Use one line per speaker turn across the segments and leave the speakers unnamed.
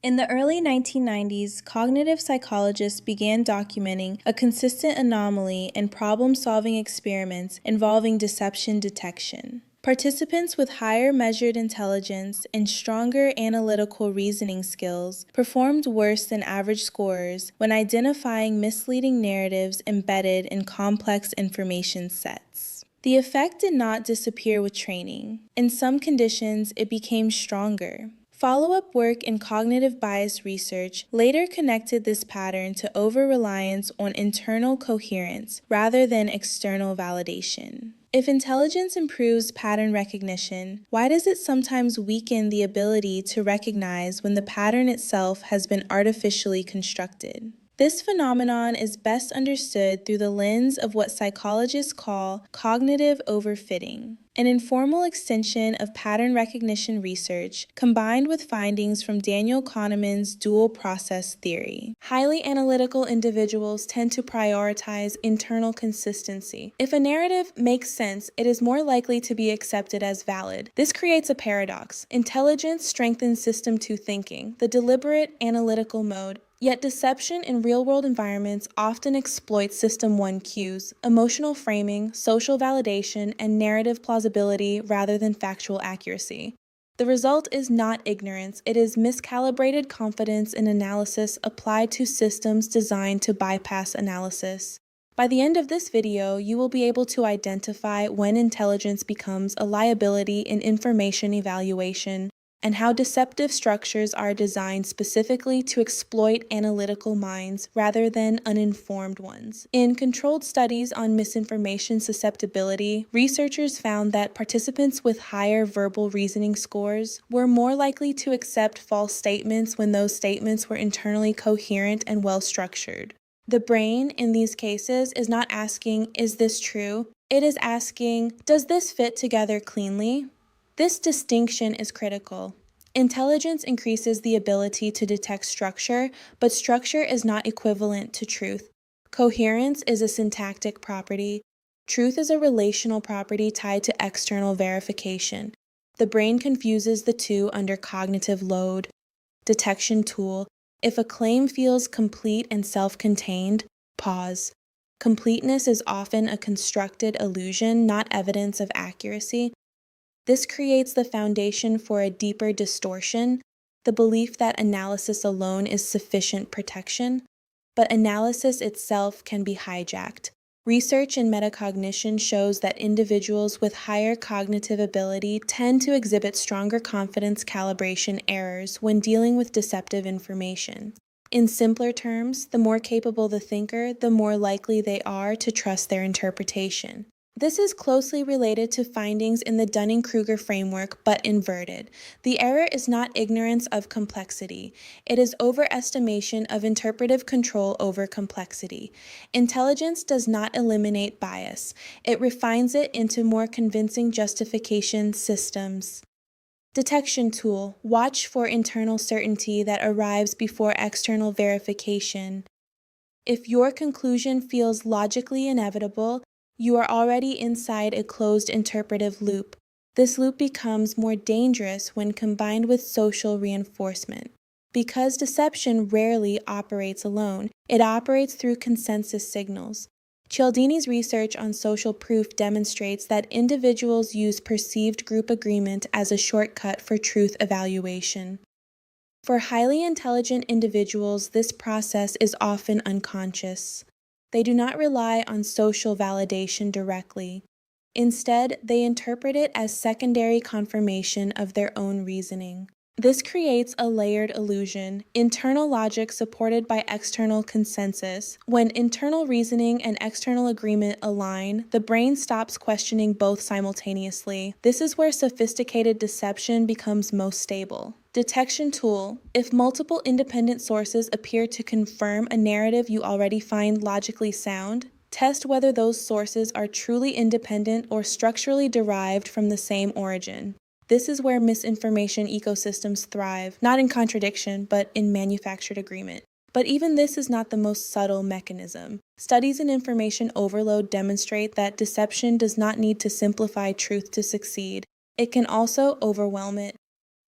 In the early 1990s, cognitive psychologists began documenting a consistent anomaly in problem-solving experiments involving deception detection. Participants with higher measured intelligence and stronger analytical reasoning skills performed worse than average scorers when identifying misleading narratives embedded in complex information sets. The effect did not disappear with training. In some conditions, it became stronger. Follow-up work in cognitive bias research later connected this pattern to over-reliance on internal coherence rather than external validation. If intelligence improves pattern recognition, why does it sometimes weaken the ability to recognize when the pattern itself has been artificially constructed? This phenomenon is best understood through the lens of what psychologists call cognitive overfitting, an informal extension of pattern recognition research combined with findings from Daniel Kahneman's dual process theory. Highly analytical individuals tend to prioritize internal consistency. If a narrative makes sense, it is more likely to be accepted as valid. This creates a paradox. Intelligence strengthens System 2 thinking, the deliberate analytical mode. Yet deception in real-world environments often exploits System 1 cues, emotional framing, social validation, and narrative plausibility rather than factual accuracy. The result is not ignorance, it is miscalibrated confidence in analysis applied to systems designed to bypass analysis. By the end of this video, you will be able to identify when intelligence becomes a liability in information evaluation, and how deceptive structures are designed specifically to exploit analytical minds rather than uninformed ones. In controlled studies on misinformation susceptibility, researchers found that participants with higher verbal reasoning scores were more likely to accept false statements when those statements were internally coherent and well-structured. The brain, in these cases, is not asking, "Is this true?" It is asking, "Does this fit together cleanly?" This distinction is critical. Intelligence increases the ability to detect structure, but structure is not equivalent to truth. Coherence is a syntactic property. Truth is a relational property tied to external verification. The brain confuses the two under cognitive load. Detection tool. If a claim feels complete and self-contained, pause. Completeness is often a constructed illusion, not evidence of accuracy. This creates the foundation for a deeper distortion, the belief that analysis alone is sufficient protection, but analysis itself can be hijacked. Research in metacognition shows that individuals with higher cognitive ability tend to exhibit stronger confidence calibration errors when dealing with deceptive information. In simpler terms, the more capable the thinker, the more likely they are to trust their interpretation. This is closely related to findings in the Dunning-Kruger framework, but inverted. The error is not ignorance of complexity. It is overestimation of interpretive control over complexity. Intelligence does not eliminate bias. It refines it into more convincing justification systems. Detection tool. Watch for internal certainty that arrives before external verification. If your conclusion feels logically inevitable, you are already inside a closed interpretive loop. This loop becomes more dangerous when combined with social reinforcement. Because deception rarely operates alone, it operates through consensus signals. Cialdini's research on social proof demonstrates that individuals use perceived group agreement as a shortcut for truth evaluation. For highly intelligent individuals, this process is often unconscious. They do not rely on social validation directly. Instead, they interpret it as secondary confirmation of their own reasoning. This creates a layered illusion, internal logic supported by external consensus. When internal reasoning and external agreement align, the brain stops questioning both simultaneously. This is where sophisticated deception becomes most stable. Detection tool. If multiple independent sources appear to confirm a narrative you already find logically sound, test whether those sources are truly independent or structurally derived from the same origin. This is where misinformation ecosystems thrive, not in contradiction, but in manufactured agreement. But even this is not the most subtle mechanism. Studies in information overload demonstrate that deception does not need to simplify truth to succeed. It can also overwhelm it.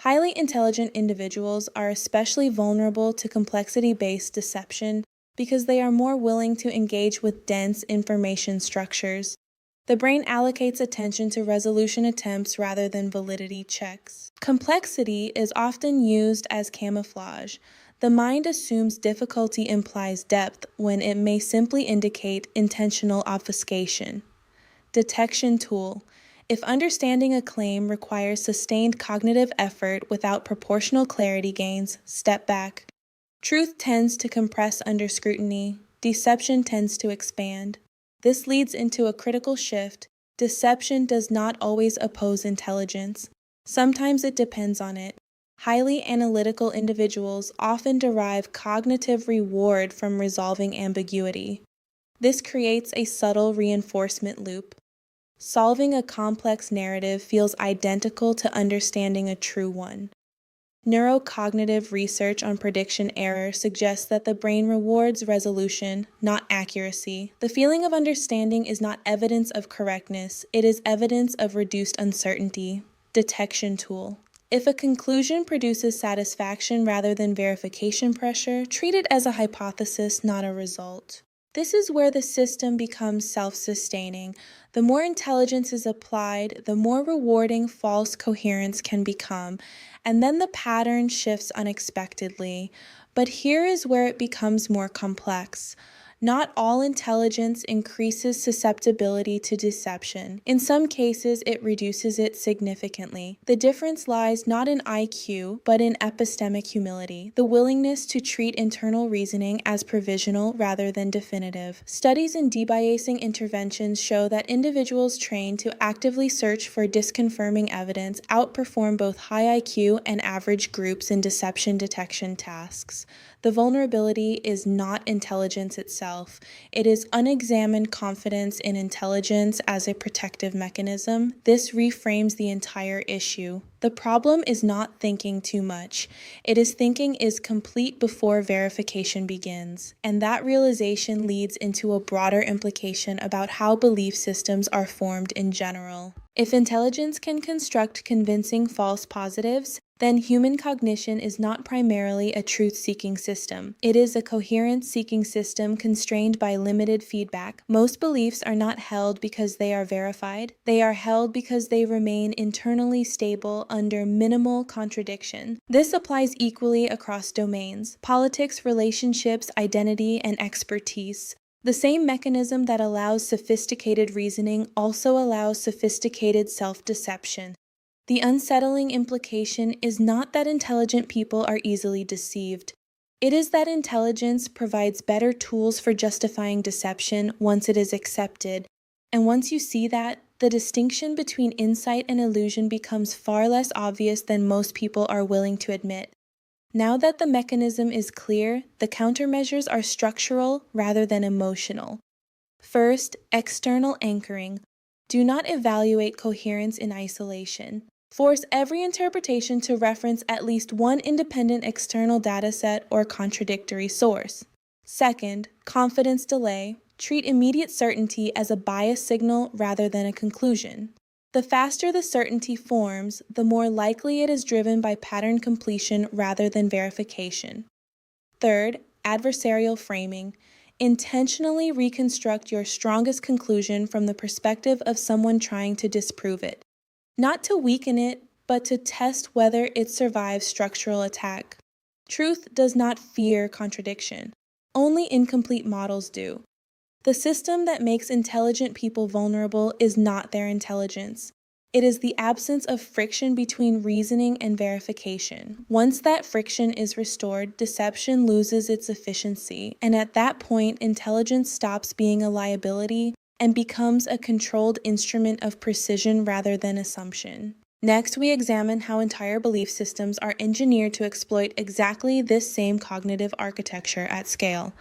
Highly intelligent individuals are especially vulnerable to complexity-based deception because they are more willing to engage with dense information structures. The brain allocates attention to resolution attempts rather than validity checks. Complexity is often used as camouflage. The mind assumes difficulty implies depth when it may simply indicate intentional obfuscation. Detection tool. If understanding a claim requires sustained cognitive effort without proportional clarity gains, step back. Truth tends to compress under scrutiny. Deception tends to expand. This leads into a critical shift. Deception does not always oppose intelligence. Sometimes it depends on it. Highly analytical individuals often derive cognitive reward from resolving ambiguity. This creates a subtle reinforcement loop. Solving a complex narrative feels identical to understanding a true one. Neurocognitive research on prediction error suggests that the brain rewards resolution, not accuracy. The feeling of understanding is not evidence of correctness, it is evidence of reduced uncertainty. Detection tool. If a conclusion produces satisfaction rather than verification pressure, treat it as a hypothesis, not a result. This is where the system becomes self-sustaining. The more intelligence is applied, the more rewarding false coherence can become, and then the pattern shifts unexpectedly. But here is where it becomes more complex. Not all intelligence increases susceptibility to deception. In some cases, it reduces it significantly. The difference lies not in IQ, but in epistemic humility, the willingness to treat internal reasoning as provisional rather than definitive. Studies in debiasing interventions show that individuals trained to actively search for disconfirming evidence outperform both high IQ and average groups in deception detection tasks. The vulnerability is not intelligence itself. It is unexamined confidence in intelligence as a protective mechanism. This reframes the entire issue. The problem is not thinking too much. It is thinking is complete before verification begins. And that realization leads into a broader implication about how belief systems are formed in general. If intelligence can construct convincing false positives, then human cognition is not primarily a truth-seeking system. It is a coherence-seeking system constrained by limited feedback. Most beliefs are not held because they are verified. They are held because they remain internally stable under minimal contradiction. This applies equally across domains: politics, relationships, identity, and expertise. The same mechanism that allows sophisticated reasoning also allows sophisticated self-deception. The unsettling implication is not that intelligent people are easily deceived. It is that intelligence provides better tools for justifying deception once it is accepted. And once you see that, the distinction between insight and illusion becomes far less obvious than most people are willing to admit. Now that the mechanism is clear, the countermeasures are structural rather than emotional. First, external anchoring. Do not evaluate coherence in isolation. Force every interpretation to reference at least one independent external dataset or contradictory source. Second, confidence delay. Treat immediate certainty as a bias signal rather than a conclusion. The faster the certainty forms, the more likely it is driven by pattern completion rather than verification. Third, adversarial framing. Intentionally reconstruct your strongest conclusion from the perspective of someone trying to disprove it. Not to weaken it, but to test whether it survives structural attack. Truth does not fear contradiction. Only incomplete models do. The system that makes intelligent people vulnerable is not their intelligence. It is the absence of friction between reasoning and verification. Once that friction is restored, deception loses its efficiency, and at that point, intelligence stops being a liability and becomes a controlled instrument of precision rather than assumption. Next, we examine how entire belief systems are engineered to exploit exactly this same cognitive architecture at scale.